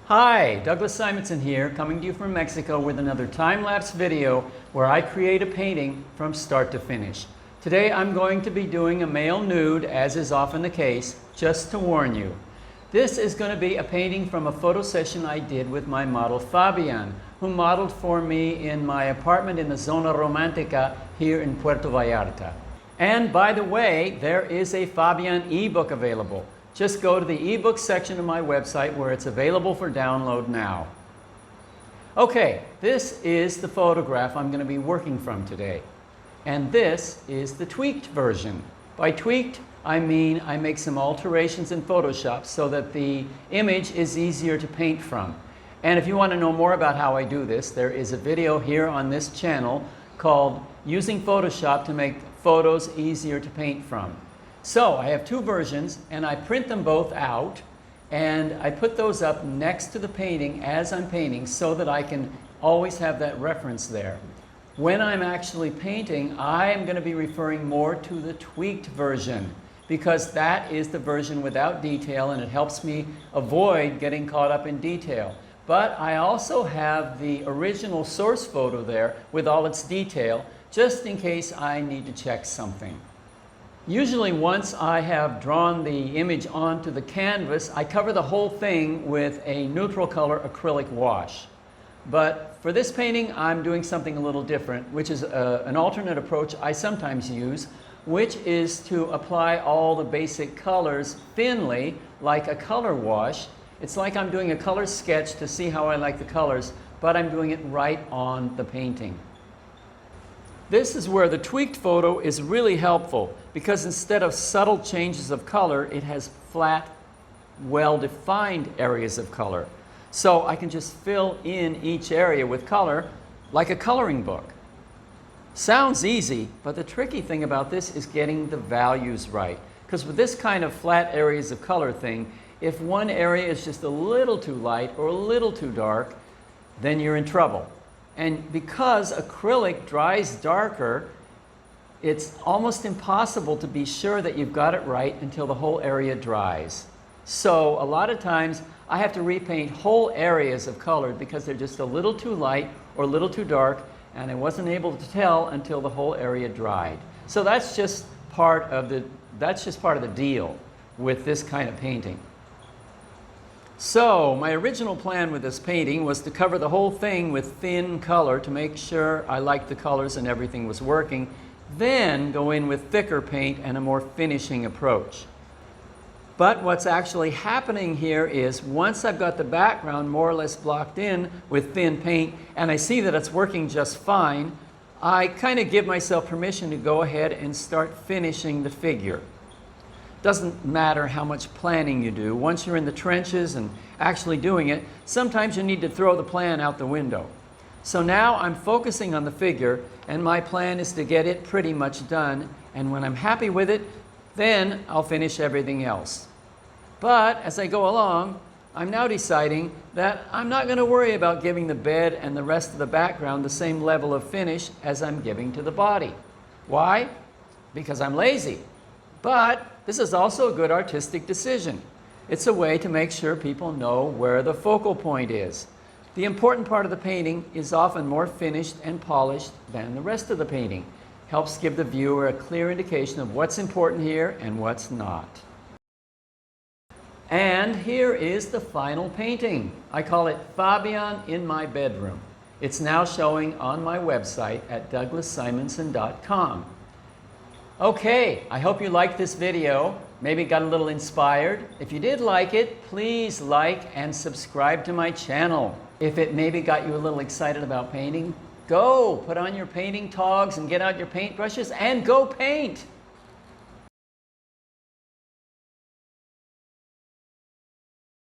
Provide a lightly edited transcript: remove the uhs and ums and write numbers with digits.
Hi, Douglas Simonson here, coming to you from Mexico with another time-lapse video where I create a painting from start to finish. Today I'm going to be doing a male nude, as is often the case, just to warn you. This is going to be a painting from a photo session I did with my model Fabian, who modeled for me in my apartment in the Zona Romantica here in Puerto Vallarta. And by the way, there is a Fabian ebook available. Just go to the ebook section of my website where it's available for download now. Okay, this is the photograph I'm going to be working from today. And this is the tweaked version. By tweaked, I mean I make some alterations in Photoshop so that the image is easier to paint from. And if you want to know more about how I do this, there is a video here on this channel called Using Photoshop to Make Photos Easier to Paint From. So I have two versions, and I print them both out, and I put those up next to the painting as I'm painting so that I can always have that reference there. When I'm actually painting, I am going to be referring more to the tweaked version because that is the version without detail, and it helps me avoid getting caught up in detail. But I also have the original source photo there with all its detail, just in case I need to check something. Usually once I have drawn the image onto the canvas, I cover the whole thing with a neutral color acrylic wash. But for this painting, I'm doing something a little different, which is an alternate approach I sometimes use, which is to apply all the basic colors thinly, like a color wash. It's like I'm doing a color sketch to see how I like the colors, but I'm doing it right on the painting. This is where the tweaked photo is really helpful because instead of subtle changes of color, it has flat, well-defined areas of color. So I can just fill in each area with color like a coloring book. Sounds easy, but the tricky thing about this is getting the values right. Because with this kind of flat areas of color thing, if one area is just a little too light or a little too dark, then you're in trouble. And because acrylic dries darker, it's almost impossible to be sure that you've got it right until the whole area dries. So a lot of times I have to repaint whole areas of color because they're just a little too light or a little too dark, and I wasn't able to tell until the whole area dried. So that's just part of the deal with this kind of painting. So my original plan with this painting was to cover the whole thing with thin color to make sure I liked the colors and everything was working, then go in with thicker paint and a more finishing approach. But what's actually happening here is once I've got the background more or less blocked in with thin paint and I see that it's working just fine, I kind of give myself permission to go ahead and start finishing the figure. Doesn't matter how much planning you do. Once you're in the trenches and actually doing it, sometimes you need to throw the plan out the window. So now I'm focusing on the figure, and my plan is to get it pretty much done, and when I'm happy with it, then I'll finish everything else. But as I go along, I'm now deciding that I'm not going to worry about giving the bed and the rest of the background the same level of finish as I'm giving to the body. Why? Because I'm lazy. But this is also a good artistic decision. It's a way to make sure people know where the focal point is. The important part of the painting is often more finished and polished than the rest of the painting. Helps give the viewer a clear indication of what's important here and what's not. And here is the final painting. I call it Fabian in my bedroom. It's now showing on my website at douglassimonson.com. Okay, I hope you liked this video, maybe got a little inspired. If you did like it, please like and subscribe to my channel. If it maybe got you a little excited about painting, go put on your painting togs and get out your paintbrushes and go paint.